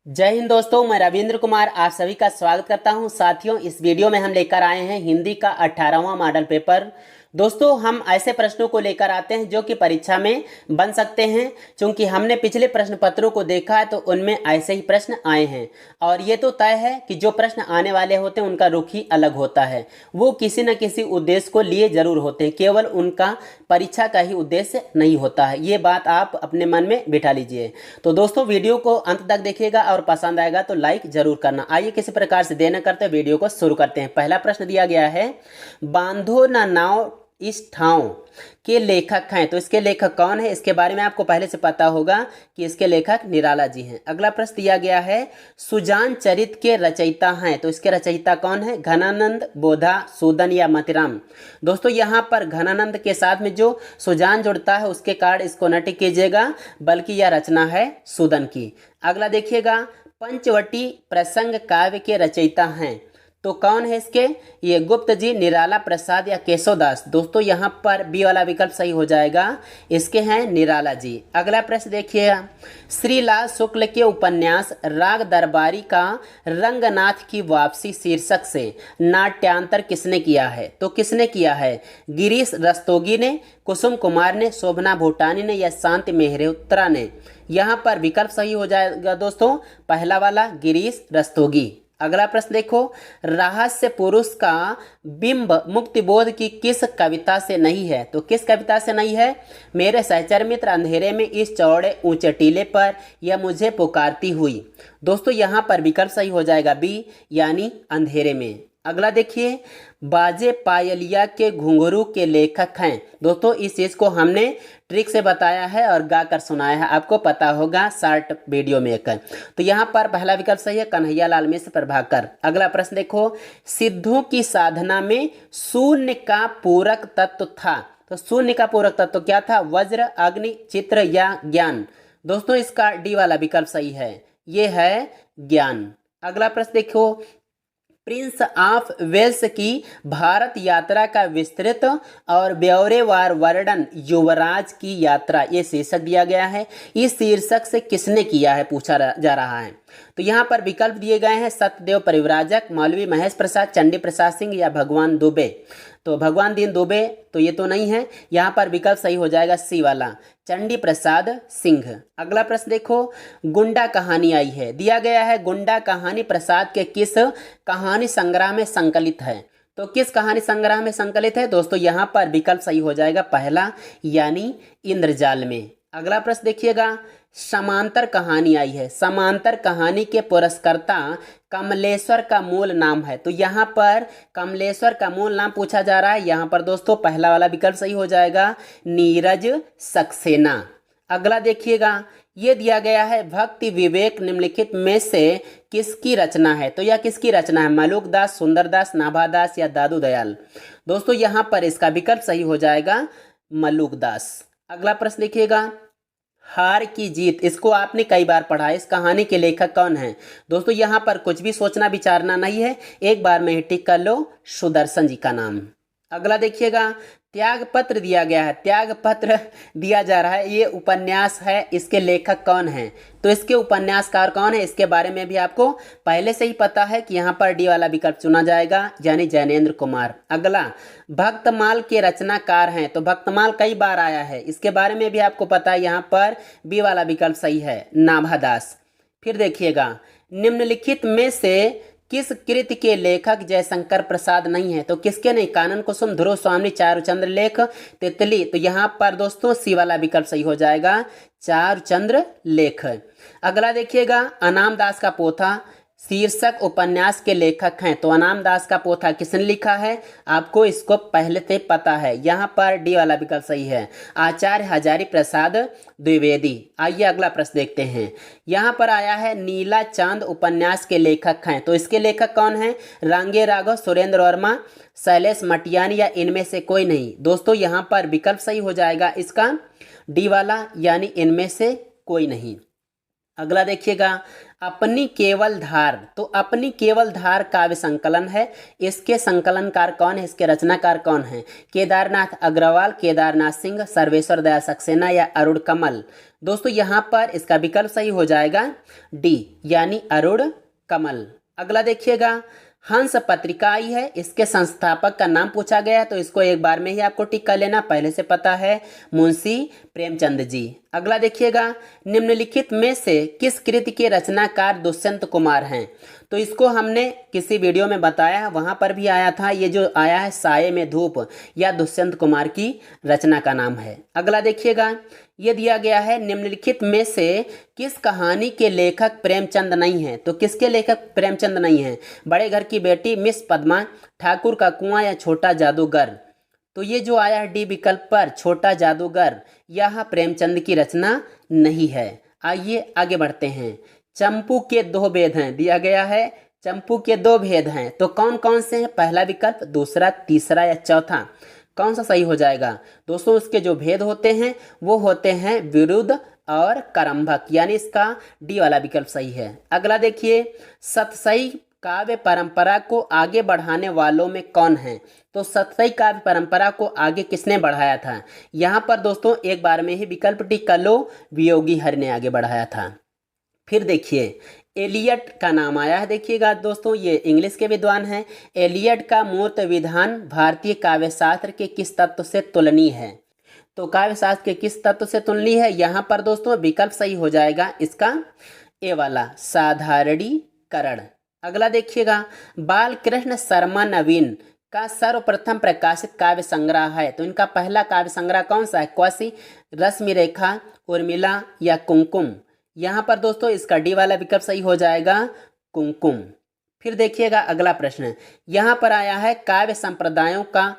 जय हिंद दोस्तों, मैं रविंद्र कुमार आप सभी का स्वागत करता हूं। साथियों, इस वीडियो में हम लेकर आए हैं हिंदी का 18वां मॉडल पेपर। दोस्तों, हम ऐसे प्रश्नों को लेकर आते हैं जो कि परीक्षा में बन सकते हैं। क्योंकि हमने पिछले प्रश्न पत्रों को देखा है तो उनमें ऐसे ही प्रश्न आए हैं और ये तो तय है कि जो प्रश्न आने वाले होते हैं उनका रुख ही अलग होता है। वो किसी न किसी उद्देश्य को लिए जरूर होते हैं, केवल उनका परीक्षा का ही उद्देश्य नहीं होता है। ये बात आप अपने मन में बिठा लीजिए। तो दोस्तों, वीडियो को अंत तक देखिएगा और पसंद आएगा तो लाइक जरूर करना। आइए किसी प्रकार से देर न करते वीडियो को शुरू करते हैं। पहला प्रश्न दिया गया है, बांधो ना नाव इस ठाव के लेखक हैं। तो इसके लेखक कौन है? इसके बारे में आपको पहले से पता होगा कि इसके लेखक निराला जी हैं। अगला प्रश्न दिया गया है, सुजान चरित के रचयिता हैं। तो इसके रचयिता कौन है? घनानंद, बोधा, सूदन या मतिराम। दोस्तों, यहाँ पर घनानंद के साथ में जो सुजान जुड़ता है उसके कारण इसको न टिक कीजिएगा, बल्कि यह रचना है सूदन की। अगला देखिएगा, पंचवटी प्रसंग काव्य के रचयिता हैं। तो कौन है इसके? ये गुप्त जी, निराला प्रसाद या केशवदास। दोस्तों, यहाँ पर बी वाला विकल्प सही हो जाएगा। इसके हैं निराला जी। अगला प्रश्न देखिएगा, श्रीलाल शुक्ल के उपन्यास राग दरबारी का रंगनाथ की वापसी शीर्षक से नाट्यांतर किसने किया है? तो किसने किया है? गिरीश रस्तोगी ने, कुसुम कुमार ने, शोभना भूटानी ने या शांति मेहरोत्रा ने? यहाँ पर विकल्प सही हो जाएगा दोस्तों, पहला वाला, गिरीश रस्तोगी। अगला प्रश्न देखो, रहस्य पुरुष का बिंब मुक्तिबोध की किस कविता से नहीं है? तो किस कविता से नहीं है? मेरे सहचर मित्र अंधेरे में इस चौड़े ऊंचे टीले पर, यह मुझे पुकारती हुई। दोस्तों, यहाँ पर विकल्प सही हो जाएगा बी, यानी अंधेरे में। अगला देखिए, बाजे पायलिया के घुंघरू के लेखक हैं। दोस्तों, इस चीज़ को हमने ट्रिक से बताया है और गाकर सुनाया है, आपको पता होगा शॉर्ट वीडियो में एक। तो यहाँ पर पहला विकल्प सही है, कन्हैया लाल मिश्र प्रभाकर। अगला प्रश्न देखो, सिद्धों की साधना में शून्य का पूरक तत्व था। तो शून्य का पूरक तत्व क्या था? वज्र, अग्नि, चित्र या ज्ञान? दोस्तों, इसका डी वाला विकल्प सही है, ये है ज्ञान। अगला प्रश्न देखो, प्रिंस ऑफ वेल्स की भारत यात्रा का विस्तृत और ब्यौरेवार वर्णन युवराज की यात्रा, ये शीर्षक दिया गया है। इस शीर्षक से किसने किया है पूछा जा रहा है। तो यहाँ पर विकल्प दिए गए हैं, सत्यदेव परिव्राजक, मौलवी महेश प्रसाद, चंडी प्रसाद सिंह या भगवान दुबे। तो भगवान दीन दुबे तो ये तो नहीं है, यहाँ पर विकल्प सही हो जाएगा सी वाला, चंडी प्रसाद सिंह। अगला प्रश्न देखो, गुंडा कहानी आई है, दिया गया है गुंडा कहानी प्रसाद के किस कहानी संग्रह में संकलित है? तो किस कहानी संग्रह में संकलित है? दोस्तों, यहाँ पर विकल्प सही हो जाएगा पहला, यानी इंद्रजाल में। अगला प्रश्न देखिएगा, समांतर कहानी आई है, समांतर कहानी के पुरस्कर्ता कमलेश्वर का मूल नाम है। तो यहाँ पर कमलेश्वर का मूल नाम पूछा जा रहा है। यहाँ पर दोस्तों पहला वाला विकल्प सही हो जाएगा, नीरज सक्सेना। अगला देखिएगा, ये दिया गया है, भक्ति विवेक निम्नलिखित में से किसकी रचना है? तो यह किसकी रचना है? मलुकदास, सुंदरदास, नाभादास या दादू दयाल? दोस्तों, यहाँ पर इसका विकल्प सही हो जाएगा मलुकदास। अगला प्रश्न देखिएगा, हार की जीत, इसको आपने कई बार पढ़ा है, इस कहानी के लेखक कौन है? दोस्तों, यहाँ पर कुछ भी सोचना विचारना नहीं है, एक बार में ही टिक कर लो, सुदर्शन जी का नाम। अगला देखिएगा, त्याग पत्र दिया गया है, त्याग पत्र दिया जा रहा है, ये उपन्यास है, इसके लेखक कौन है? तो इसके उपन्यासकार कौन है? इसके बारे में भी आपको पहले से ही पता है कि यहाँ पर डी वाला विकल्प चुना जाएगा, यानी जैनेन्द्र कुमार। अगला, भक्तमाल के रचनाकार हैं। तो भक्तमाल कई बार आया है, इसके बारे में भी आपको पता है, यहाँ पर बी वाला विकल्प सही है, नाभादास। फिर देखिएगा, निम्नलिखित में से किस कृति के लेखक जयशंकर प्रसाद नहीं है? तो किसके नहीं? कानन कुसुम, ध्रुव स्वामी, चारुचंद्र लेख, तितली। तो यहाँ पर दोस्तों सी वाला विकल्प सही हो जाएगा, चारुचंद्र लेख। अगला देखिएगा, अनाम दास का पोथा शीर्षक उपन्यास के लेखक हैं। तो अनाम दास का पोथा किसने लिखा है? आपको इसको पहले से पता है, यहाँ पर डी वाला विकल्प सही है, आचार्य हजारी प्रसाद द्विवेदी। आइए अगला प्रश्न देखते हैं, यहाँ पर आया है, नीला चांद उपन्यास के लेखक हैं। तो इसके लेखक कौन है? रांगे राघव, सुरेंद्र वर्मा, शैलेश मटियानी या इनमें से कोई नहीं? दोस्तों, यहाँ पर विकल्प सही हो जाएगा इसका डी वाला, यानी इनमें से कोई नहीं। अगला देखिएगा, अपनी केवल धार, तो अपनी केवल धार काव्य संकलन है। इसके संकलनकार कौन है, इसके रचनाकार कौन है? केदारनाथ अग्रवाल, केदारनाथ सिंह, सर्वेश्वर दयाल सक्सेना या अरुण कमल? दोस्तों यहाँ पर इसका विकल्प सही हो जाएगा डी, यानी अरुण कमल। अगला देखिएगा, हंस पत्रिका आई है, इसके संस्थापक का नाम पूछा गया, तो इसको एक बार में ही आपको टिक कर लेना, पहले से पता है, मुंशी प्रेमचंद जी। अगला देखिएगा, निम्नलिखित में से किस कृति के रचनाकार दुष्यंत कुमार हैं? तो इसको हमने किसी वीडियो में बताया, वहां पर भी आया था। ये जो आया है साये में धूप, या दुष्यंत कुमार की रचना का नाम है। अगला देखिएगा, ये दिया गया है, निम्नलिखित में से किस कहानी के लेखक प्रेमचंद नहीं हैं? तो किसके लेखक प्रेमचंद नहीं हैं? बड़े घर की बेटी, मिस पद्मा, ठाकुर का कुआं या छोटा जादूगर? तो ये जो आया है डी विकल्प पर, छोटा जादूगर, यह प्रेमचंद की रचना नहीं है। आइए आगे बढ़ते हैं। चंपू के दो भेद हैं, दिया गया है चंपू के दो भेद हैं, तो कौन कौन से हैं? पहला विकल्प, दूसरा, तीसरा या चौथा? कौन सा सही हो जाएगा? दोस्तों उसके जो भेद होते हैं वो होते हैं विरुद्ध और करम्भक, यानी इसका डी वाला विकल्प सही है। अगला देखिए, सतसई काव्य परंपरा को आगे बढ़ाने वालों में कौन है? तो सतसई काव्य परंपरा को आगे किसने बढ़ाया था? यहाँ पर दोस्तों एक बार में ही विकल्प टिक कर लो, वियोगी हरि ने आगे बढ़ाया था। फिर देखिए, एलियट का नाम आया है, देखिएगा दोस्तों ये इंग्लिश के विद्वान हैं। एलियट का मूर्त विधान भारतीय काव्यशास्त्र के किस तत्व से तुलनीय है? तो काव्यशास्त्र के किस तत्व से तुलनीय है? यहाँ पर दोस्तों विकल्प सही हो जाएगा इसका ए वाला, साधारणीकरण। अगला देखिएगा, बाल कृष्ण शर्मा नवीन का सर्वप्रथम प्रकाशित काव्य संग्रह है, तो इनका पहला काव्य संग्रह कौन सा है? क्वासी, रश्मि रेखा, उर्मिला या कुमकुम? यहाँ पर दोस्तों इसका डी वाला विकल्प सही हो जाएगा, कुमकुम। फिर देखिएगा अगला प्रश्न, यहाँ पर आया है, काव्य संप्रदायों का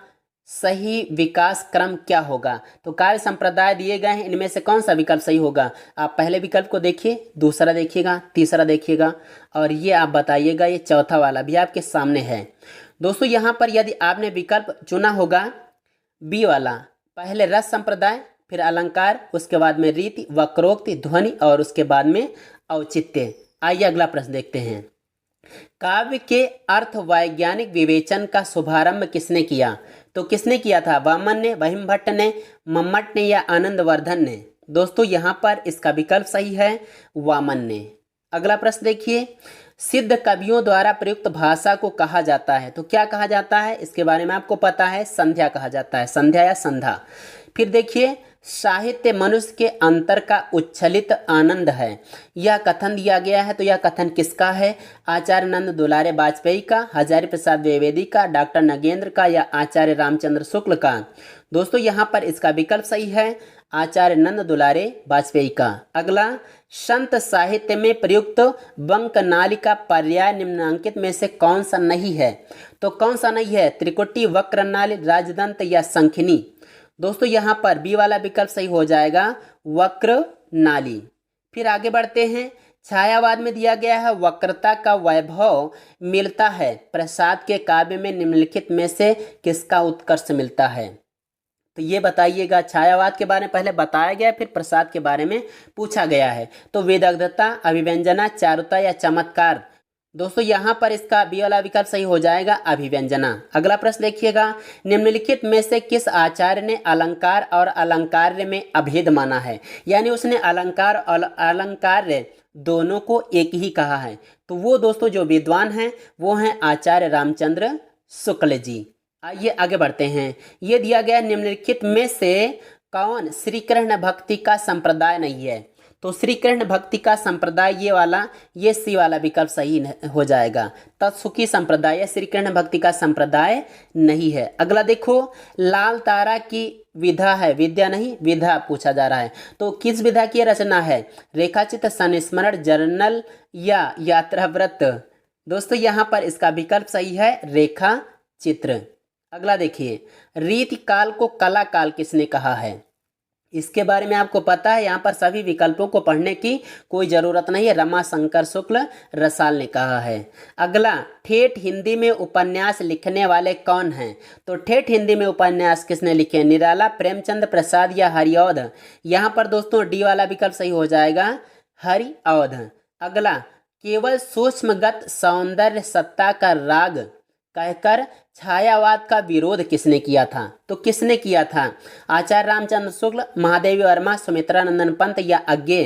सही विकास क्रम क्या होगा? तो काव्य संप्रदाय दिए गए हैं, इनमें से कौन सा विकल्प सही होगा? आप पहले विकल्प को देखिए, दूसरा देखिएगा, तीसरा देखिएगा, और ये आप बताइएगा, ये चौथा वाला भी आपके सामने है। दोस्तों यहाँ पर यदि आपने विकल्प चुना होगा बी वाला, पहले रस संप्रदाय, फिर अलंकार, उसके बाद में रीति, वक्रोक्ति, ध्वनि और उसके बाद में औचित्य। आइए अगला प्रश्न देखते हैं, काव्य के अर्थ वैज्ञानिक विवेचन का शुभारंभ किसने किया? तो किसने किया था? वामन ने, बहिर्भट्ट ने, मम्मट ने या आनंदवर्धन ने? दोस्तों यहाँ पर इसका विकल्प सही है, वामन ने। अगला प्रश्न देखिए, सिद्ध कवियों द्वारा प्रयुक्त भाषा को कहा जाता है, तो क्या कहा जाता है? इसके बारे में आपको पता है, संध्या कहा जाता है, संध्या या संधा। फिर देखिए, साहित्य मनुष्य के अंतर का उच्छलित आनंद है, यह कथन दिया गया है, तो यह कथन किसका है? आचार्य नंद दुलारे वाजपेयी का, हजारी प्रसाद द्विवेदी का, डॉक्टर नगेंद्र का या आचार्य रामचंद्र शुक्ल का? दोस्तों यहाँ पर इसका विकल्प सही है, आचार्य नंद दुलारे वाजपेयी का। अगला, संत साहित्य में प्रयुक्त वंकनाली का पर्याय निम्नांकित में से कौन सा नहीं है? तो कौन सा नहीं है? त्रिकुटी, वक्रनाली, राजदंत या संखिनी? दोस्तों यहाँ पर बी वाला विकल्प सही हो जाएगा, वक्र नाली। फिर आगे बढ़ते हैं, छायावाद में दिया गया है, वक्रता का वैभव मिलता है प्रसाद के काव्य में निम्नलिखित में से किसका उत्कर्ष मिलता है? तो ये बताइएगा, छायावाद के बारे में पहले बताया गया, फिर प्रसाद के बारे में पूछा गया है। तो विदग्धता, अभिव्यंजना, चारुता या चमत्कार? दोस्तों यहाँ पर इसका बी वाला विकल्प सही हो जाएगा, अभिव्यंजना। अगला प्रश्न देखिएगा, निम्नलिखित में से किस आचार्य ने अलंकार और अलंकार्य में अभेद माना है? यानी उसने अलंकार और अलंकार्य दोनों को एक ही कहा है। तो वो दोस्तों जो विद्वान हैं वो हैं आचार्य रामचंद्र शुक्ल जी। आइए आगे बढ़ते हैं, ये दिया गया, निम्नलिखित में से कौन श्री कृष्ण भक्ति का संप्रदाय नहीं है? तो श्री कृष्ण भक्ति का संप्रदाय ये वाला, ये सी वाला विकल्प सही हो जाएगा, तत्सुखी संप्रदाय या श्री कृष्ण भक्ति का संप्रदाय नहीं है। अगला देखो, लाल तारा की विधा है, विद्या नहीं विधा पूछा जा रहा है, तो किस विधा की रचना है? रेखाचित्र, संस्मरण, जर्नल या यात्रा व्रत? दोस्तों यहाँ पर इसका विकल्प सही है, रेखा चित्र। अगला देखिए, रीति काल को कला काल किसने कहा है? इसके बारे में आपको पता है, यहाँ पर सभी विकल्पों को पढ़ने की कोई ज़रूरत नहीं है, रमाशंकर शुक्ल रसाल ने कहा है। अगला, ठेठ हिंदी में उपन्यास लिखने वाले कौन हैं? तो ठेठ हिंदी में उपन्यास किसने लिखे? निराला, प्रेमचंद प्रसाद या हरिऔध? यहाँ पर दोस्तों डी वाला विकल्प सही हो जाएगा, हरिऔध। अगला, केवल सूक्ष्मगत सौंदर्य सत्ता का राग कहकर छायावाद का विरोध किसने किया था? तो किसने किया था? आचार्य रामचंद्र शुक्ल, महादेवी वर्मा, सुमित्रानंदन पंत या अज्ञे?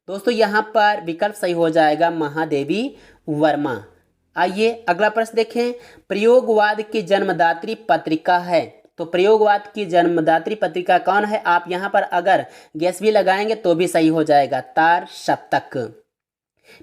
दोस्तों यहाँ पर विकल्प सही हो जाएगा महादेवी वर्मा। आइए अगला प्रश्न देखें। प्रयोगवाद की जन्मदात्री पत्रिका है, तो प्रयोगवाद की जन्मदात्री पत्रिका कौन है? आप यहाँ पर अगर गैस भी लगाएंगे तो भी सही हो जाएगा, तार सप्तक।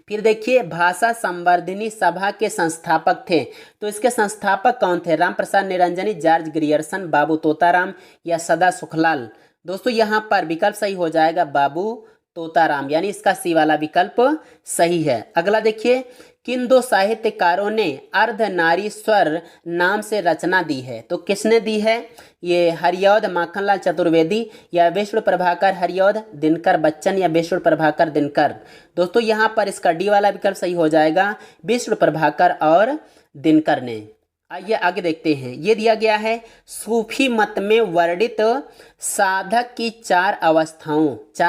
फिर देखिए, भाषा संवर्धिनी सभा के संस्थापक थे, तो इसके संस्थापक कौन थे? रामप्रसाद निरंजनी, जॉर्ज ग्रियर्सन, बाबू तोताराम या सदा सुखलाल? दोस्तों यहाँ पर विकल्प सही हो जाएगा बाबू तोताराम, यानी इसका सी वाला विकल्प सही है। अगला देखिए, किन दो साहित्यकारों ने अर्धनारीश्वर नाम से रचना दी है? तो किसने दी है? ये हरिऔध माखनलाल चतुर्वेदी या विष्णु प्रभाकर हरिऔध, दिनकर बच्चन या विष्णु प्रभाकर दिनकर? दोस्तों यहाँ पर इसका डी वाला विकल्प सही हो जाएगा, विष्णु प्रभाकर और दिनकर ने। आइए आगे देखते हैं। ये दिया गया है, सूफी मत में वर्णित साधक की चार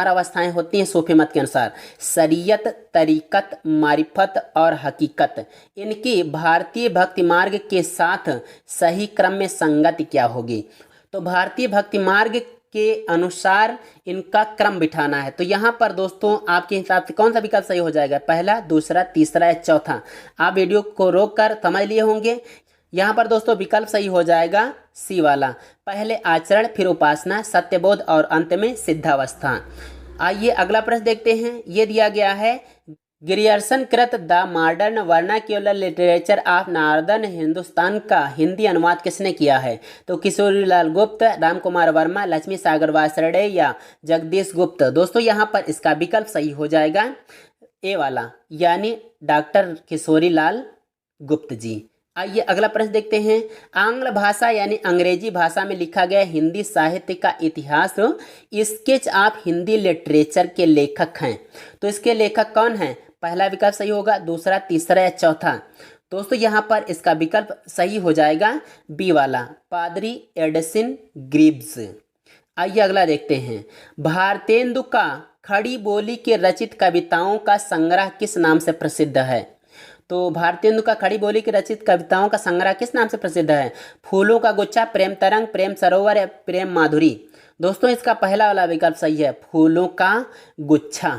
अवस्थाएं होती हैं सूफी मत के अनुसार, शरीयत, तरीकत, मारिफत और हकीकत। इनकी भारतीय भक्ति मार्ग के साथ सही क्रम में संगति क्या होगी? तो भारतीय भक्ति मार्ग के अनुसार इनका क्रम बिठाना है। तो यहाँ पर दोस्तों आपके हिसाब से कौन सा विकल्प सही हो जाएगा? पहला, दूसरा, तीसरा या चौथा? आप वीडियो को रोक कर समझ लिए होंगे। यहाँ पर दोस्तों विकल्प सही हो जाएगा सी वाला, पहले आचरण, फिर उपासना, सत्यबोध और अंत में सिद्धावस्था। आइए अगला प्रश्न देखते हैं। ये दिया गया है, ग्रियर्सन कृत the modern vernacular literature of northern Hindustan का हिंदी अनुवाद किसने किया है? तो किशोरीलाल गुप्त, रामकुमार वर्मा, लक्ष्मी सागर वासरडे या जगदीश गुप्त? दोस्तों यहाँ पर इसका विकल्प सही हो जाएगा ए वाला, यानी डॉक्टर किशोरीलाल गुप्त जी। आइए अगला प्रश्न देखते हैं। आंग्ल भाषा यानी अंग्रेजी भाषा में लिखा गया हिंदी साहित्य का इतिहास स्केच ऑफ हिंदी लिटरेचर के लेखक हैं, तो इसके लेखक कौन हैं? पहला विकल्प सही होगा, दूसरा, तीसरा या चौथा? दोस्तों यहाँ पर इसका विकल्प सही हो जाएगा बी वाला, पादरी एडिसन ग्रीव्स। आइए अगला देखते हैं। भारतेंदु का खड़ी बोली के रचित कविताओं का संग्रह किस नाम से प्रसिद्ध है? तो भारतेंदु का खड़ी बोली की रचित कविताओं का संग्रह किस नाम से प्रसिद्ध है? फूलों का गुच्छा, प्रेम तरंग, प्रेम सरोवर या प्रेम माधुरी? दोस्तों इसका पहला वाला विकल्प सही है, फूलों का गुच्छा।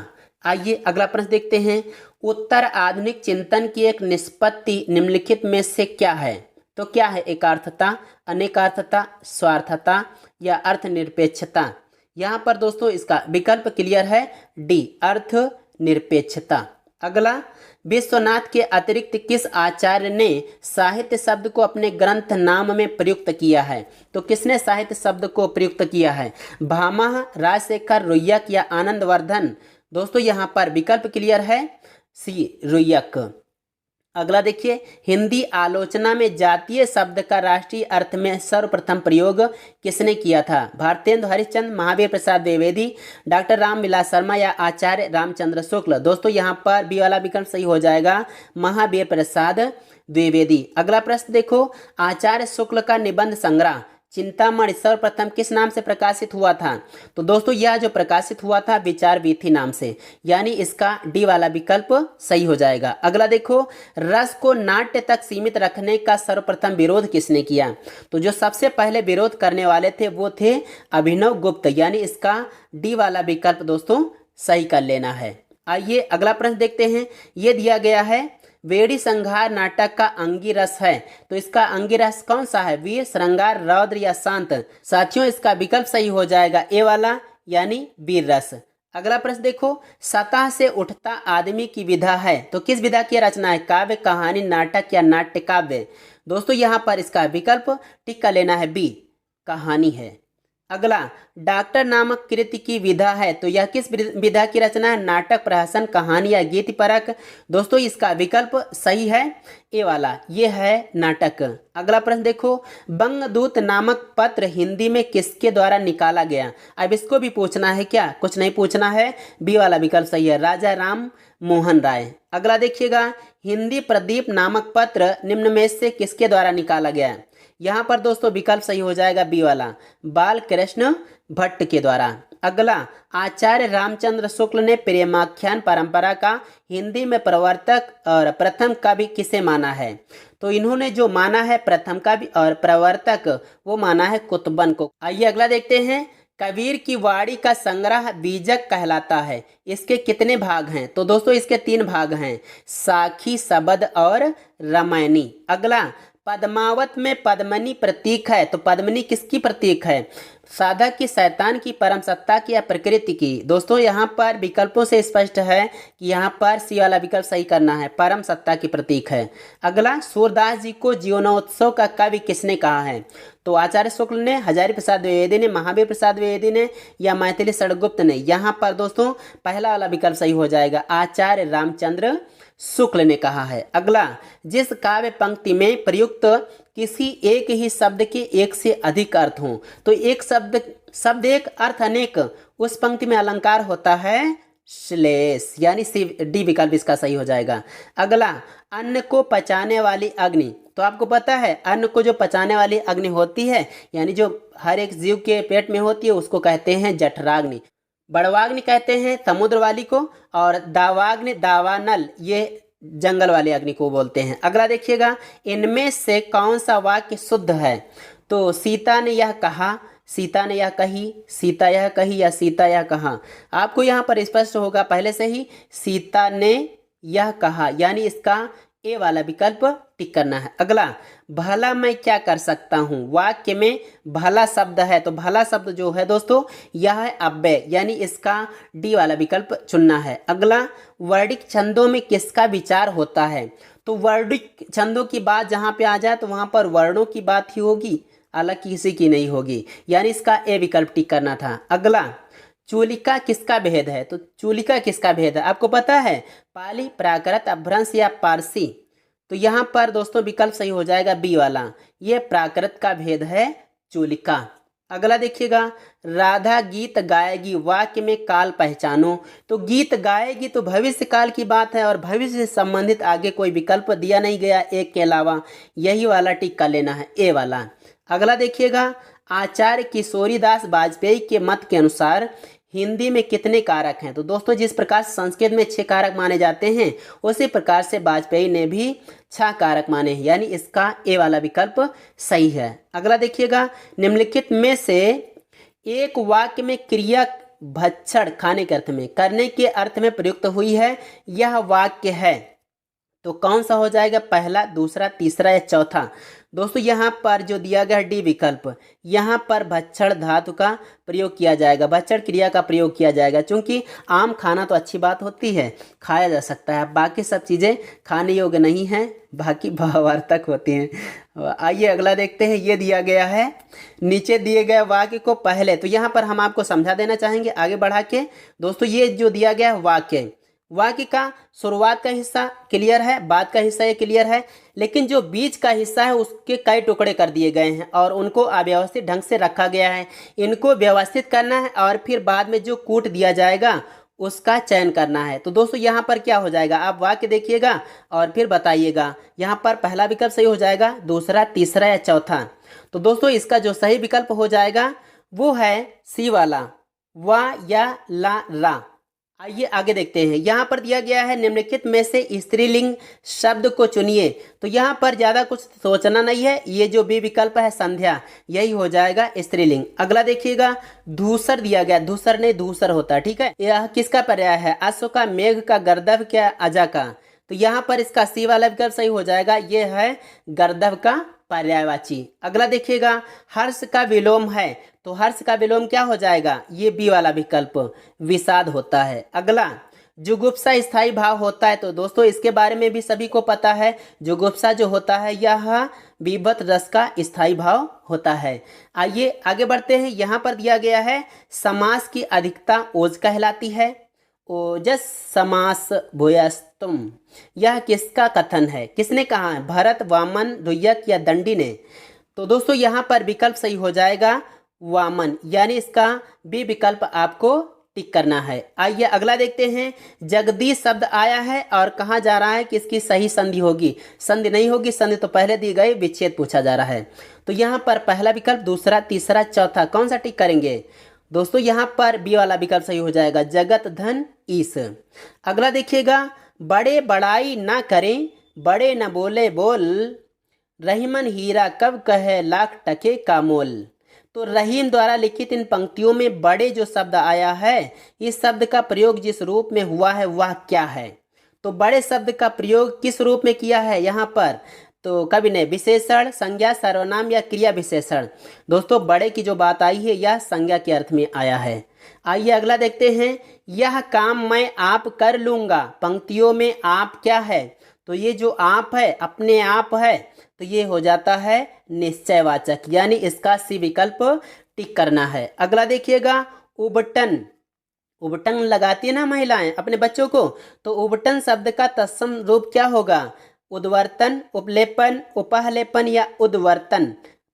आइए अगला प्रश्न देखते हैं। उत्तर आधुनिक चिंतन की एक निष्पत्ति निम्नलिखित में से क्या है? तो क्या है? एकार्थता, अनेकार्थता, स्वार्थता या अर्थनिरपेक्षता? यहाँ पर दोस्तों इसका विकल्प क्लियर है, डी, अर्थनिरपेक्षता। अगला, विश्वनाथ के अतिरिक्त किस आचार्य ने साहित्य शब्द को अपने ग्रंथ नाम में प्रयुक्त किया है? तो किसने साहित्य शब्द को प्रयुक्त किया है? भामह, राजशेखर, रुय्यक या आनंदवर्धन? दोस्तों यहाँ पर विकल्प क्लियर है, सी, रुय्यक। अगला देखिए, हिंदी आलोचना में जातीय शब्द का राष्ट्रीय अर्थ में सर्वप्रथम प्रयोग किसने किया था? भारतेंदु हरिश्चंद्र, महावीर प्रसाद द्विवेदी, डॉक्टर रामविलास शर्मा या आचार्य रामचंद्र शुक्ल? दोस्तों यहाँ पर बी वाला विकल्प सही हो जाएगा, महावीर प्रसाद द्विवेदी। अगला प्रश्न देखो, आचार्य शुक्ल का निबंध संग्रह चिंतामणि सर्वप्रथम किस नाम से प्रकाशित हुआ था? तो दोस्तों यह जो प्रकाशित हुआ था विचार वीथी नाम से, यानी इसका डी वाला विकल्प सही हो जाएगा। अगला देखो, रस को नाट्य तक सीमित रखने का सर्वप्रथम विरोध किसने किया? तो जो सबसे पहले विरोध करने वाले थे वो थे अभिनव गुप्त, यानी इसका डी वाला विकल्प दोस्तों सही कर लेना है। आइए अगला प्रश्न देखते हैं। ये दिया गया है, वेड़ी संहार नाटक का अंगिरस है, तो इसका अंगिरस कौन सा है? वीर, श्रृंगार, रौद्र या शांत? साथियों इसका विकल्प सही हो जाएगा ए वाला, यानी वीर रस। अगला प्रश्न देखो, सतह से उठता आदमी की विधा है, तो किस विधा की रचना है? काव्य, कहानी, नाटक या नाट्य काव्य? दोस्तों यहाँ पर इसका विकल्प टिक कर लेना है, बी, कहानी है। अगला, डॉक्टर नामक कृति की विधा है, तो यह किस विधा की रचना है? नाटक, प्रहसन, कहानी या गीति परक? दोस्तों इसका विकल्प सही है ए वाला, ये है नाटक। अगला प्रश्न देखो, बंगदूत नामक पत्र हिंदी में किसके द्वारा निकाला गया? अब इसको भी पूछना है क्या? कुछ नहीं पूछना है, बी वाला विकल्प सही है, राजा राम मोहन राय। अगला देखिएगा, हिंदी प्रदीप नामक पत्र निम्न में से किसके द्वारा निकाला गया? यहाँ पर दोस्तों विकल्प सही हो जाएगा बी वाला, बाल कृष्ण भट्ट के द्वारा। अगला, आचार्य रामचंद्र शुक्ल ने प्रेमाख्यान परंपरा का हिंदी में प्रवर्तक और प्रथम कवि किसे माना है? तो इन्होंने जो माना है प्रथम कवि और प्रवर्तक, वो माना है कुतुबन को। आइए अगला देखते हैं। कबीर की वाणी का संग्रह बीजक कहलाता है, इसके कितने भाग हैं? तो दोस्तों इसके 3 भाग हैं, साखी, शबद और रामायणी। अगला, पद्मावत में पद्मनी प्रतीक है, तो पद्मनी किसकी प्रतीक है? साधक की, शैतान की, परम सत्ता की या प्रकृति की? दोस्तों यहाँ पर विकल्पों से स्पष्ट है कि यहाँ पर सी वाला विकल्प सही करना है, परम सत्ता की प्रतीक है। अगला, सूरदास जी को जीवनोत्सव का कवि किसने कहा है? तो आचार्य शुक्ल ने, हजारी प्रसाद द्विवेदी ने, महावीर प्रसाद द्विवेदी ने या मैथिली षडगुप्त ने? यहाँ पर दोस्तों पहला वाला विकल्प सही हो जाएगा, आचार्य रामचंद्र शुक्ल ने कहा है। अगला, जिस काव्य पंक्ति में प्रयुक्त किसी एक ही शब्द के एक से अधिक अर्थ हों, तो एक शब्द एक अर्थ अनेक, उस पंक्ति में अलंकार होता है श्लेष, यानी सी डी विकल्प इसका सही हो जाएगा। अगला, अन्न को पचाने वाली अग्नि, तो आपको पता है अन्न को जो पचाने वाली अग्नि होती है, यानी जो हर एक जीव के पेट में होती है, उसको कहते हैं जठराग्नि। बड़वाग्नि कहते हैं समुद्र वाली को, और दावाग्नि, दावानल, ये जंगल वाली अग्नि को बोलते हैं। अगला देखिएगा, इनमें से कौन सा वाक्य शुद्ध है? तो सीता ने यह कहा, सीता ने यह कही, सीता यह कही या सीता यह कहा? आपको यहाँ पर स्पष्ट होगा पहले से ही, सीता ने यह कहा, यानी इसका ए वाला विकल्प टिक करना है। अगला, भला मैं क्या कर सकता हूँ, वाक्य में भला शब्द है, तो भला शब्द जो है दोस्तों यह है अव्यय, यानी इसका डी वाला विकल्प चुनना है। अगला, वर्णिक छंदों में किसका विचार होता है? तो वर्णिक छंदों की बात जहाँ पे आ जाए तो वहाँ पर वर्णों की बात ही होगी, अलग किसी की नहीं होगी, यानी इसका ए विकल्प टिक करना था। अगला, चूलिका किसका भेद है? तो चूलिका किसका भेद है आपको पता है? पाली, प्राकृत, अपभ्रंश या पारसी? तो यहाँ पर दोस्तों विकल्प सही हो जाएगा बी वाला, ये प्राकृत का भेद है चूलिका। अगला देखिएगा, राधा गीत गाएगी, वाक्य में काल पहचानो। तो गीत गाएगी तो भविष्य काल की बात है, और भविष्य से संबंधित आगे कोई विकल्प दिया नहीं गया एक के अलावा, यही वाला टिक कर लेना है, ए वाला। अगला देखिएगा, आचार्य किशोरीदास वाजपेयी के मत के अनुसार हिंदी में कितने कारक हैं? तो दोस्तों जिस प्रकार से संस्कृत में 6 कारक माने जाते हैं, उसी प्रकार से वाजपेयी ने भी 6 कारक माने हैं, यानी इसका ए वाला विकल्प सही है। अगला देखिएगा, निम्नलिखित में से एक वाक्य में क्रिया भक्षण खाने के अर्थ में, करने के अर्थ में प्रयुक्त हुई है, यह वाक्य है, तो कौन सा हो जाएगा? पहला, दूसरा, तीसरा या चौथा? दोस्तों यहाँ पर जो दिया गया डी विकल्प, यहाँ पर भक्षण धातु का प्रयोग किया जाएगा, भक्षण क्रिया का प्रयोग किया जाएगा, क्योंकि आम खाना तो अच्छी बात होती है, खाया जा सकता है, बाकी सब चीज़ें खाने योग्य नहीं हैं, बाकी भावार्थक होती हैं। आइए अगला देखते हैं, ये दिया गया है, नीचे दिए गए वाक्य को पहले, तो यहाँ पर हम आपको समझा देना चाहेंगे आगे बढ़ा के। दोस्तों ये जो दिया गया वाक्य का शुरुआत का हिस्सा क्लियर है, बाद का हिस्सा ये क्लियर है, लेकिन जो बीच का हिस्सा है उसके कई टुकड़े कर दिए गए हैं और उनको अव्यवस्थित ढंग से रखा गया है। इनको व्यवस्थित करना है और फिर बाद में जो कूट दिया जाएगा उसका चयन करना है। तो दोस्तों यहाँ पर क्या हो जाएगा, आप वाक्य देखिएगा और फिर बताइएगा। यहाँ पर पहला विकल्प सही हो जाएगा, दूसरा, तीसरा या चौथा? तो दोस्तों इसका जो सही विकल्प हो जाएगा वो है सी वाला, वा या ला रा। आइए आगे देखते हैं, यहाँ पर दिया गया है निम्नलिखित में से स्त्रीलिंग शब्द को चुनिए। तो यहाँ पर ज़्यादा कुछ सोचना नहीं है, ये जो बी विकल्प है संध्या, यही हो जाएगा स्त्रीलिंग। अगला देखिएगा, धूसर दिया गया, धूसर नहीं धूसर होता, ठीक है। यह किसका पर्याय है? अश्व का, मेघ का, गर्दभ क्या, अजा का? तो यहाँ पर इसका सी वाला विकल्प सही हो जाएगा, ये है गर्दभ का पर्यायवाची। अगला देखिएगा, हर्ष का विलोम है, तो हर्ष का विलोम क्या हो जाएगा? ये बी वाला विकल्प विषाद होता है। अगला, जुगुप्सा स्थायी भाव होता है, तो दोस्तों इसके बारे में भी सभी को पता है, जुगुप्सा जो होता है यह विभत रस का स्थायी भाव होता है। आइए आगे बढ़ते हैं, यहाँ पर दिया गया है समास की अधिकता ओज कहलाती है, ओजस समास भूयस्तुम। यह किसका कथन है, किसने कहा है? भरत, वामन, दुय्यक या दंडी ने? तो दोस्तों यहाँ पर विकल्प सही हो जाएगा वामन, यानी इसका बी विकल्प आपको टिक करना है। आइए अगला देखते हैं। जगदीश शब्द आया है और कहाँ जा रहा है, किसकी सही संधि होगी। संधि नहीं होगी, संधि तो पहले दी गई, विच्छेद पूछा जा रहा है। तो यहाँ पर पहला विकल्प, दूसरा, तीसरा, चौथा, कौन सा टिक करेंगे दोस्तों। यहाँ पर बी वाला विकल्प सही हो जाएगा, जगत धन ईश। अगला देखिएगा, बड़े बड़ाई ना करें, बड़े न बोले बोल, रहीमन हीरा कब कहे लाख टके का मोल। तो रहीम द्वारा लिखित इन पंक्तियों में बड़े जो शब्द आया है, इस शब्द का प्रयोग जिस रूप में हुआ है वह क्या है। तो बड़े शब्द का प्रयोग किस रूप में किया है यहाँ पर, तो कवि ने विशेषण, संज्ञा, सर्वनाम या क्रिया विशेषण। दोस्तों बड़े की जो बात आई है यह संज्ञा के अर्थ में आया है। आइए अगला देखते हैं। यह काम मैं आप कर लूँगा, पंक्तियों में आप क्या है, तो ये जो आप है अपने आप है, तो ये हो जाता है निश्चयवाचक, यानी इसका सी विकल्प टिक करना है। अगला देखिएगा, उबटन, उबटन लगाती है ना महिलाएं अपने बच्चों को, तो उबटन शब्द का तत्सम रूप क्या होगा, उद्वर्तन, उपलेपन, उपहलेपन या उद्वर्तन।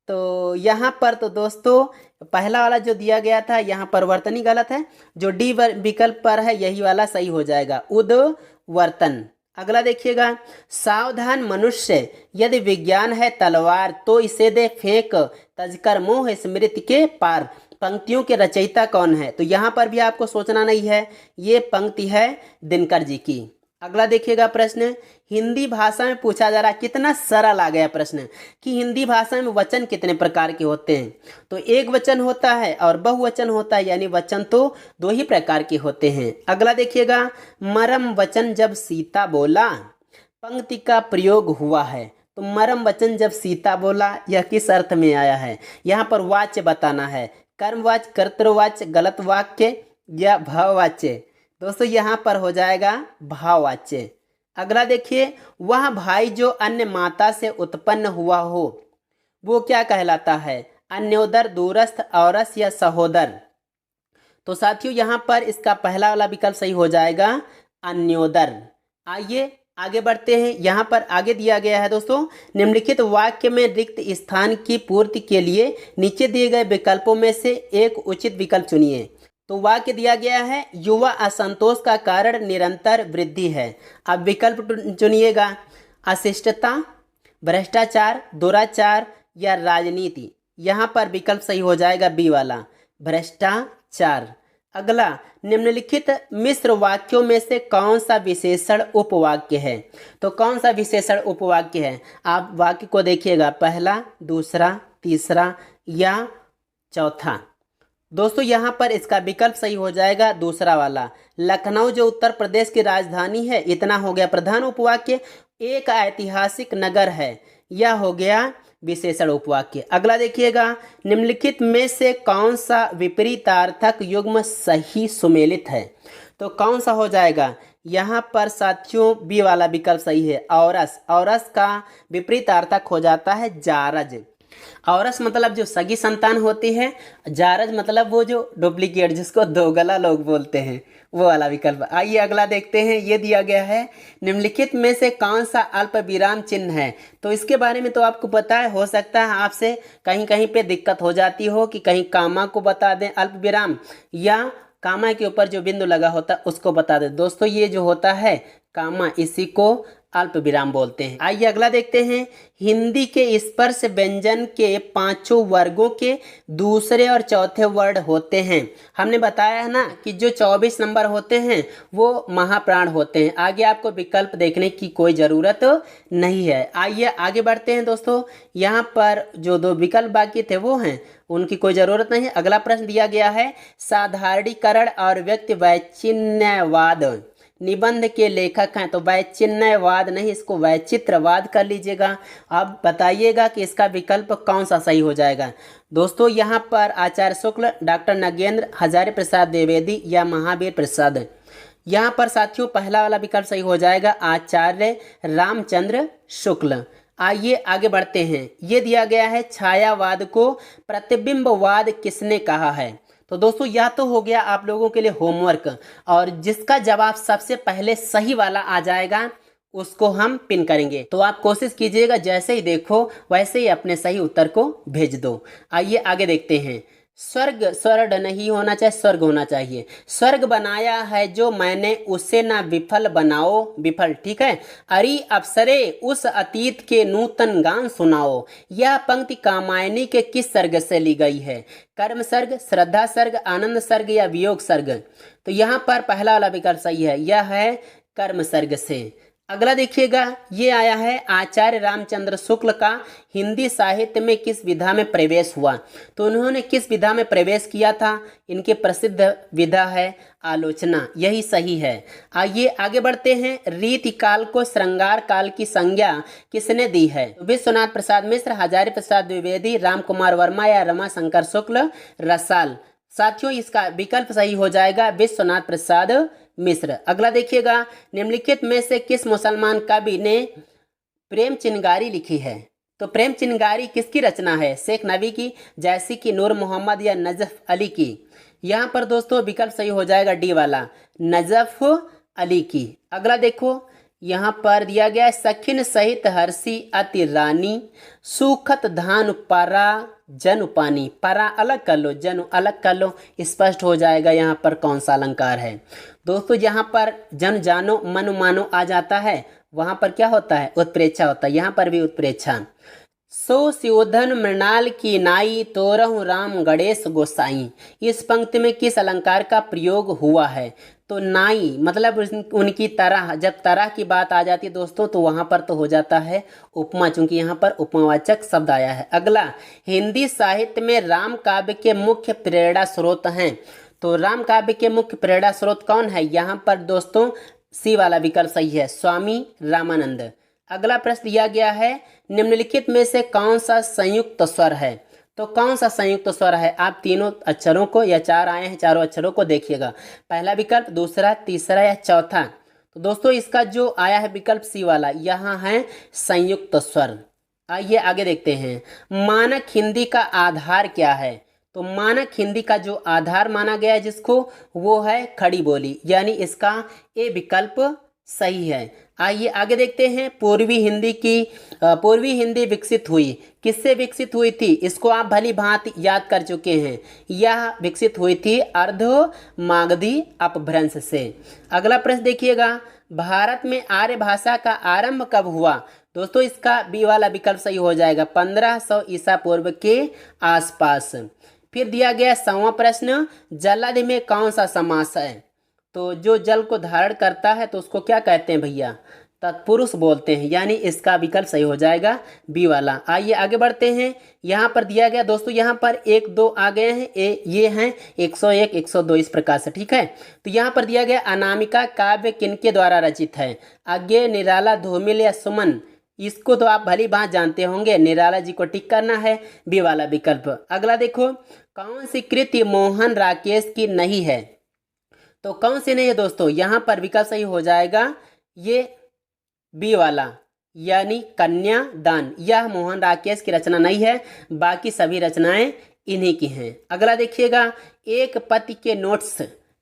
तो यहाँ पर तो दोस्तों पहला वाला जो दिया गया था यहाँ पर वर्तनी गलत है, जो डी विकल्प पर है यही वाला सही हो जाएगा, उद्वर्तन। अगला देखिएगा, सावधान मनुष्य, यदि विज्ञान है तलवार तो इसे दे फेंक, तजकर मोह स्मृति के पार। पंक्तियों के रचयिता कौन है, तो यहाँ पर भी आपको सोचना नहीं है, ये पंक्ति है दिनकर जी की। अगला देखिएगा प्रश्न, हिंदी भाषा में पूछा जा रहा है, कितना सरल आ गया प्रश्न कि हिंदी भाषा में वचन कितने प्रकार के होते हैं। तो एक वचन होता है और बहुवचन होता है, यानी वचन तो दो ही प्रकार के होते हैं। अगला देखिएगा, मरम वचन जब सीता बोला, पंक्ति का प्रयोग हुआ है। तो मरम वचन जब सीता बोला यह किस अर्थ में आया है, यहाँ पर वाच्य बताना है, कर्मवाच्य, कर्तृवाच्य, गलत वाक्य या भाववाच्य। दोस्तों यहाँ पर हो जाएगा भाववाच्य। अगला देखिए, वह भाई जो अन्य माता से उत्पन्न हुआ हो वो क्या कहलाता है, अन्योदर, दूरस्थ, औरस या सहोदर। तो साथियों यहाँ पर इसका पहला वाला विकल्प सही हो जाएगा, अन्योदर। आइए आगे बढ़ते हैं। यहाँ पर आगे दिया गया है दोस्तों, निम्नलिखित वाक्य में रिक्त स्थान की पूर्ति के लिए नीचे दिए गए विकल्पों में से एक उचित विकल्प चुनिए। तो वाक्य दिया गया है, युवा असंतोष का कारण निरंतर वृद्धि है। अब विकल्प चुनिएगा, अशिष्टता, भ्रष्टाचार, दुराचार या राजनीति। यहाँ पर विकल्प सही हो जाएगा बी वाला, भ्रष्टाचार। अगला, निम्नलिखित मिश्र वाक्यों में से कौन सा विशेषण उपवाक्य है। तो कौन सा विशेषण उपवाक्य है, आप वाक्य को देखिएगा, पहला, दूसरा, तीसरा या चौथा। दोस्तों यहाँ पर इसका विकल्प सही हो जाएगा दूसरा वाला, लखनऊ जो उत्तर प्रदेश की राजधानी है, इतना हो गया प्रधान उपवाक्य। एक ऐतिहासिक नगर है, यह हो गया विशेषण उपवाक्य। अगला देखिएगा, निम्नलिखित में से कौन सा विपरीतार्थक युग्म सही सुमेलित है। तो कौन सा हो जाएगा, यहाँ पर साथियों बी वाला विकल्प सही है, औरस। औरस का विपरीतार्थक हो जाता है जारज। औरस मतलब जो सगी संतान होती है, जारज मतलब वो जो डुप्लीकेट, जिसको दोगला लोग बोलते हैं, वो वाला विकल्प। आइए अगला देखते हैं। ये दिया गया है, निम्नलिखित में से कौन सा अल्प विराम चिन्ह है। तो इसके बारे में तो आपको पता है, हो सकता है आपसे कहीं कहीं पे दिक्कत हो जाती हो कि कहीं कामा को बता दें अल्प विराम, या कामा के ऊपर जो बिंदु लगा होता है उसको बता दें। दोस्तों ये जो होता है कामा, इसी को अल्प विराम बोलते हैं। आइए अगला देखते हैं। हिंदी के स्पर्श व्यंजन के पांचों वर्गों के दूसरे और चौथे वर्ण होते हैं। हमने बताया है ना कि जो 24 नंबर होते हैं वो महाप्राण होते हैं। आगे आपको विकल्प देखने की कोई ज़रूरत नहीं है। आइए आगे बढ़ते हैं दोस्तों। यहाँ पर जो दो विकल्प बाकी थे वो हैं, उनकी कोई ज़रूरत नहीं है। अगला प्रश्न दिया गया है, साधारणीकरण और व्यक्ति वैचिन्यवाद निबंध के लेखक हैं। तो वैचिन्यवाद नहीं, इसको वैचित्रवाद कर लीजिएगा। अब बताइएगा कि इसका विकल्प कौन सा सही हो जाएगा। दोस्तों यहाँ पर आचार्य शुक्ल, डॉक्टर नगेंद्र, हजारी प्रसाद द्विवेदी या महावीर प्रसाद। यहाँ पर साथियों पहला वाला विकल्प सही हो जाएगा, आचार्य रामचंद्र शुक्ल। आइए आगे बढ़ते हैं। ये दिया गया है, छायावाद को प्रतिबिंबवाद किसने कहा है। तो दोस्तों यह तो हो गया आप लोगों के लिए होमवर्क, और जिसका जवाब सबसे पहले सही वाला आ जाएगा उसको हम पिन करेंगे। तो आप कोशिश कीजिएगा, जैसे ही देखो वैसे ही अपने सही उत्तर को भेज दो। आइए आगे देखते हैं। स्वर्ग, स्वर्ग नहीं होना चाहिए, स्वर्ग होना चाहिए। स्वर्ग बनाया है जो मैंने, उसे ना विफल बनाओ विफल, ठीक है। अरे अप्सरे उस अतीत के नूतन गान सुनाओ। यह पंक्ति कामायनी के किस सर्ग से ली गई है? कर्म सर्ग, श्रद्धा सर्ग, आनंद सर्ग या वियोग सर्ग? तो यहाँ पर पहला वाला विकल्प सही है, यह है कर्म सर्ग से। अगला देखिएगा, ये आया है आचार्य रामचंद्र शुक्ल का हिंदी साहित्य में किस विधा में प्रवेश हुआ? तो उन्होंने किस विधा में प्रवेश किया था? इनकी प्रसिद्ध विधा है आलोचना, यही सही है। आइए आगे बढ़ते हैं। रीति काल को श्रृंगार काल की संज्ञा किसने दी है? तो विश्वनाथ प्रसाद मिश्र, हजारी प्रसाद द्विवेदी, राम कुमार वर्मा या रमाशंकर शुक्ल रसाल? साथियों, इसका विकल्प सही हो जाएगा विश्वनाथ प्रसाद मिश्र। अगला देखिएगा, निम्नलिखित में से किस मुसलमान कवि ने प्रेम चिनगारी लिखी है? तो प्रेम चिनगारी किसकी रचना है? शेख नबी की, जैसी की, नूर मोहम्मद या नजफ अली की? यहाँ पर दोस्तों विकल्प सही हो जाएगा डी वाला, नजफ अली की। अगला देखो, यहाँ पर दिया गया है, सखिन सहित हर्षी अति रानी, सुखत धान पारा जन पानी। पारा अलग कर लो, जन अलग कर लो, स्पष्ट हो जाएगा यहाँ पर कौन सा अलंकार है। दोस्तों यहाँ पर जन जानो मन मानो आ जाता है, वहाँ पर क्या होता है? उत्प्रेक्षा होता है, यहाँ पर भी उत्प्रेक्षा। सो सियोधन मृणाल की नाई, तोरहु राम गणेश गोसाई। इस पंक्ति में किस अलंकार का प्रयोग हुआ है? तो नाई मतलब उनकी तरह, जब तरह की बात आ जाती है दोस्तों तो वहाँ पर तो हो जाता है उपमा, चूंकि यहाँ पर उपमावाचक शब्द आया है। अगला, हिंदी साहित्य में राम काव्य के मुख्य प्रेरणा स्रोत हैं। तो राम काव्य के मुख्य प्रेरणा स्रोत कौन है? यहाँ पर दोस्तों सी वाला विकल्प सही है, स्वामी रामानंद। अगला प्रश्न दिया गया है, निम्नलिखित में से कौन सा संयुक्त स्वर है? तो कौन सा संयुक्त स्वर है? आप तीनों अक्षरों को, या चार आए हैं, चारों अक्षरों को देखिएगा, पहला विकल्प, दूसरा, तीसरा या चौथा? तो दोस्तों इसका जो आया है विकल्प सी वाला, यहाँ है संयुक्त स्वर। आइए आगे देखते हैं, मानक हिंदी का आधार क्या है? तो मानक हिंदी का जो आधार माना गया है जिसको, वो है खड़ी बोली, यानी इसका ए विकल्प सही है। आइए आगे देखते हैं, पूर्वी हिंदी विकसित हुई, किससे विकसित हुई थी? इसको आप भली भांति याद कर चुके हैं, यह विकसित हुई थी अर्ध मागधी अपभ्रंश से। अगला प्रश्न देखिएगा, भारत में आर्य भाषा का आरंभ कब हुआ? दोस्तों इसका बी वाला विकल्प सही हो जाएगा, 1500 ईसा पूर्व के आसपास। फिर दिया गया 100वां प्रश्न, जलधि में कौन सा समास है? तो जो जल को धारण करता है तो उसको क्या कहते हैं भैया? तत्पुरुष बोलते हैं, यानी इसका विकल्प सही हो जाएगा बी वाला। आइए आगे बढ़ते हैं, यहाँ पर दिया गया दोस्तों, यहाँ पर 1 2 आ गए हैं, ये हैं 101 102 इस प्रकार से, ठीक है। तो यहाँ पर दिया गया, अनामिका काव्य किनके द्वारा रचित है? अज्ञेय, निराला, धूमिल या सुमन? इसको तो आप भली बात जानते होंगे, निराला जी को टिक करना है, बी वाला विकल्प। अगला देखो, कौन सी कृति मोहन राकेश की नहीं है? तो कौन सी नहीं है दोस्तों? यहाँ पर विकल्प सही हो जाएगा ये बी वाला, यानी कन्यादान। यह मोहन राकेश की रचना नहीं है, बाकी सभी रचनाएं इन्हीं की हैं। अगला देखिएगा, एक पति के नोट्स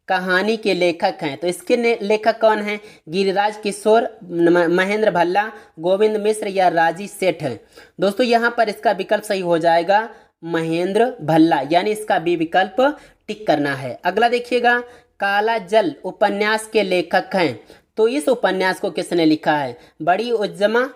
कहानी के लेखक हैं, तो इसके लेखक कौन हैं? गिरिराज किशोर, महेंद्र भल्ला, गोविंद मिश्र या राजी सेठ? दोस्तों यहाँ पर इसका विकल्प सही हो जाएगा महेंद्र भल्ला, यानी इसका बी विकल्प टिक करना है। अगला देखिएगा, काला जल उपन्यास के लेखक हैं, तो इस उपन्यास को किसने लिखा है? बड़ी उज्जमा,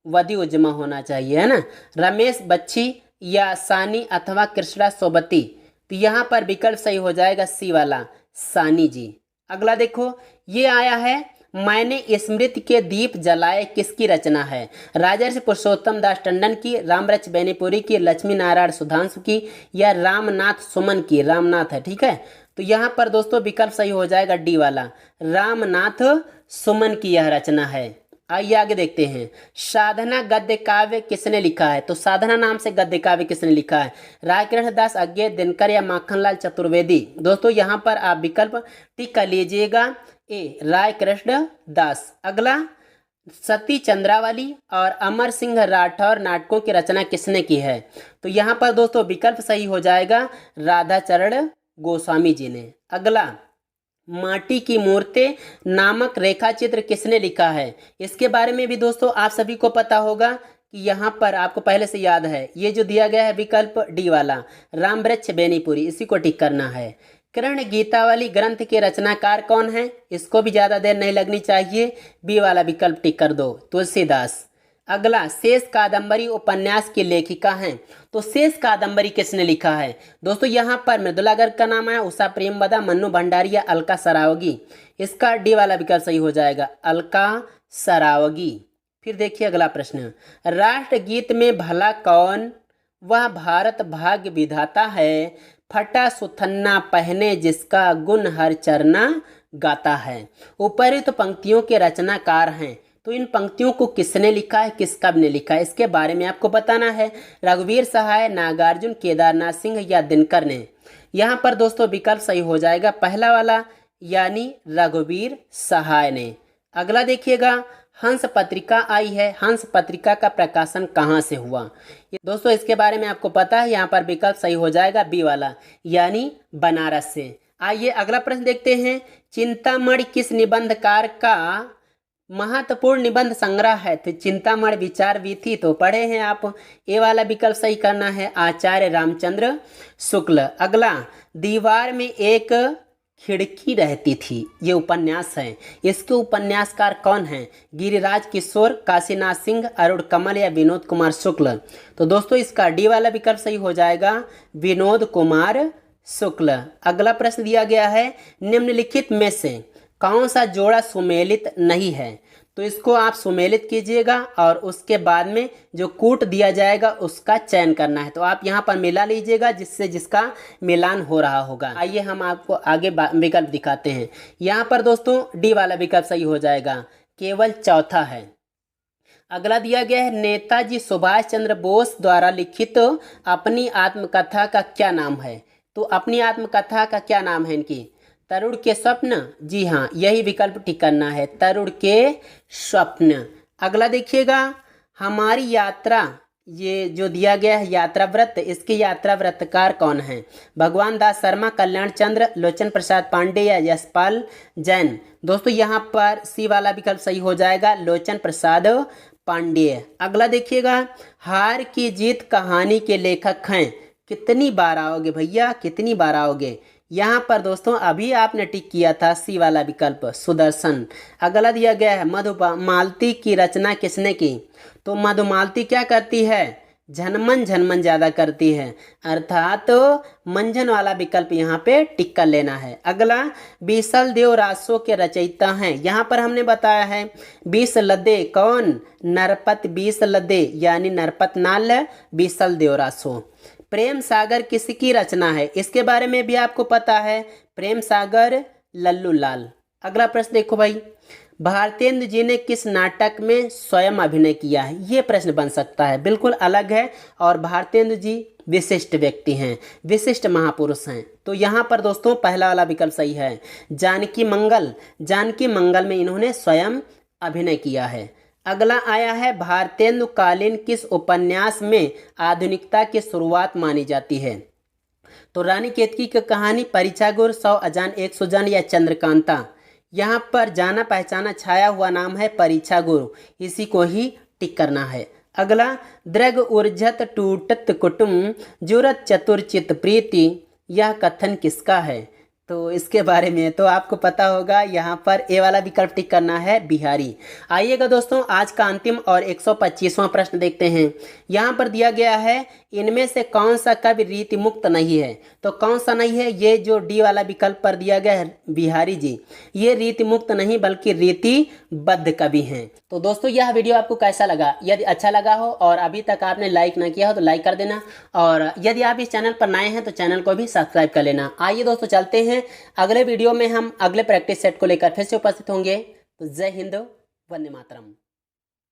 वदी उज्जमा होना चाहिए, है ना, रमेश बच्ची या सानी अथवा कृष्णा सोबती? तो यहाँ पर विकल्प सही हो जाएगा सी वाला, सानी जी। अगला देखो, ये आया है, मैंने स्मृति के दीप जलाए किसकी रचना है? राजर्षि पुरुषोत्तम दास टंडन की, रामरच बेनीपुरी की, लक्ष्मी नारायण सुधांशु की या रामनाथ सुमन की? रामनाथ है, ठीक है। तो यहाँ पर दोस्तों विकल्प सही हो जाएगा डी वाला, रामनाथ सुमन की यह रचना है। आइए आगे देखते हैं, साधना गद्य काव्य किसने लिखा है? तो साधना नाम से गद्य काव्य किसने लिखा है? रायकृष्ण दास, अज्ञेय, दिनकर या माखनलाल चतुर्वेदी? दोस्तों यहाँ पर आप विकल्प टिक कर लीजिएगा, ए रायकृष्ण दास। अगला, सती चंद्रावली और अमर सिंह राठौर नाटकों की रचना किसने की है? तो यहाँ पर दोस्तों विकल्प सही हो जाएगा राधाचरण गोस्वामी जी ने। अगला, माटी की मूर्तें नामक रेखा चित्र किसने लिखा है? इसके बारे में भी दोस्तों आप सभी को पता होगा, कि यहाँ पर आपको पहले से याद है, ये जो दिया गया है विकल्प डी वाला राम वृक्ष बेनीपुरी, इसी को टिक करना है। कर्ण गीतावली ग्रंथ के रचनाकार कौन है, इसको भी ज़्यादा देर नहीं लगनी चाहिए, बी वाला विकल्प टिक कर दो, तुलसीदास। अगला, शेष कादंबरी उपन्यास की लेखिका हैं, तो शेष कादंबरी किसने लिखा है? दोस्तों यहाँ पर मृदुला गर्ग का नाम है, उषा प्रेमवदा, मन्नू भंडारिया, अलका सरावगी। इसका डी वाला विकल्प सही हो जाएगा, अलका सरावगी। फिर देखिए अगला प्रश्न, राष्ट्रगीत में भला कौन वह भारत भाग्य विधाता है, फटा सुथन्ना पहने जिसका गुण हर चरना गाता है। उपरोक्त पंक्तियों के रचनाकार हैं, तो इन पंक्तियों को किसने लिखा है, किस कवि ने लिखा है, इसके बारे में आपको बताना है। रघुवीर सहाय, नागार्जुन, केदारनाथ सिंह या दिनकर ने। यहाँ पर दोस्तों विकल्प सही हो जाएगा पहला वाला, यानी रघुवीर सहाय ने। अगला देखिएगा, हंस पत्रिका आई है, हंस पत्रिका का प्रकाशन कहाँ से हुआ? दोस्तों इसके बारे में आपको पता है, यहाँ पर विकल्प सही हो जाएगा बी वाला, यानी बनारस से। आइए अगला प्रश्न देखते हैं, चिंतामणि किस निबंधकार का महत्वपूर्ण निबंध संग्रह है? तो चिंतामणि विचार वीथी तो पढ़े हैं आप, ए वाला विकल्प सही करना है, आचार्य रामचंद्र शुक्ल। अगला, दीवार में एक खिड़की रहती थी, ये उपन्यास है, इसके उपन्यासकार कौन हैं? गिरिराज किशोर, काशीनाथ सिंह, अरुण कमल या विनोद कुमार शुक्ल। तो दोस्तों इसका डी वाला विकल्प सही हो जाएगा, विनोद कुमार शुक्ल। अगला प्रश्न दिया गया है, निम्नलिखित में से कौन सा जोड़ा सुमेलित नहीं है? तो इसको आप सुमेलित कीजिएगा और उसके बाद में जो कूट दिया जाएगा उसका चयन करना है। तो आप यहाँ पर मिला लीजिएगा जिससे जिसका मिलान हो रहा होगा। आइए हम आपको आगे विकल्प दिखाते हैं। यहाँ पर दोस्तों डी वाला विकल्प सही हो जाएगा, केवल चौथा है। अगला दिया गया है, नेताजी सुभाष चंद्र बोस द्वारा लिखित अपनी आत्मकथा का क्या नाम है? तो अपनी आत्मकथा का क्या नाम है इनकी? तरुण के स्वप्न, जी हाँ यही विकल्प टिक करना है, तरुण के स्वप्न। अगला देखिएगा, हमारी यात्रा, ये जो दिया गया है यात्रा व्रत, इसके यात्रा व्रतकार कौन है? भगवान दास शर्मा, कल्याण चंद्र, लोचन प्रसाद पांडे या यशपाल जैन। दोस्तों यहाँ पर सी वाला विकल्प सही हो जाएगा, लोचन प्रसाद पांडे। अगला देखिएगा, हार की जीत कहानी के लेखक हैं, कितनी बार आओगे भैया, कितनी बार आओगे? यहाँ पर दोस्तों अभी आपने टिक किया था सी वाला विकल्प, सुदर्शन। अगला दिया गया है, मधुमालती की रचना किसने की? तो मधुमालती क्या करती है? झनमन झनमन ज़्यादा करती है, अर्थात तो मंझन वाला विकल्प यहाँ पे टिक कर लेना है। अगला, बीसल देव रासो के रचयिता हैं, यहाँ पर हमने बताया है बीस लदे, कौन? नरपत बीस लदे, यानी नरपत नाल बीसल देव रासो। प्रेम सागर किसकी रचना है? इसके बारे में भी आपको पता है, प्रेम सागर लल्लू लाल। अगला प्रश्न देखो भाई, भारतेंदु जी ने किस नाटक में स्वयं अभिनय किया है? ये प्रश्न बन सकता है, बिल्कुल अलग है और भारतेंदु जी विशिष्ट व्यक्ति हैं, विशिष्ट महापुरुष हैं। तो यहाँ पर दोस्तों पहला वाला विकल्प सही है, जानकी मंगल, जानकी मंगल में इन्होंने स्वयं अभिनय किया है। अगला आया है, भारतेंदु कालीन किस उपन्यास में आधुनिकता की शुरुआत मानी जाती है? तो रानी केतकी की कहानी, परीक्षा गुर, 100 अजान 100 जन या चंद्रकांता। यहाँ पर जाना पहचाना छाया हुआ नाम है परीक्षा गुरु, इसी को ही टिक करना है। अगला, द्रग उर्जत टूटत कुटुम जुरत चतुरचित प्रीति, यह कथन किसका है? तो इसके बारे में तो आपको पता होगा, यहाँ पर ए वाला विकल्प टिक करना है, बिहारी। आइएगा दोस्तों आज का अंतिम और 125वां प्रश्न देखते हैं। यहाँ पर दिया गया है, इनमें से कौन सा कवि रीति मुक्त नहीं है? तो कौन सा नहीं है? ये जो डी वाला विकल्प पर दिया गया है बिहारी जी, ये रीति मुक्त नहीं बल्कि रीतिबद्ध कवि हैं। तो दोस्तों यह वीडियो आपको कैसा लगा? यदि अच्छा लगा हो और अभी तक आपने लाइक ना किया हो तो लाइक कर देना, और यदि आप इस चैनल पर नए हैं तो चैनल को भी सब्सक्राइब कर लेना। आइए दोस्तों चलते हैं अगले वीडियो में, हम अगले प्रैक्टिस सेट को लेकर फिर से उपस्थित होंगे। तो जय हिंद, वंदे मातरम।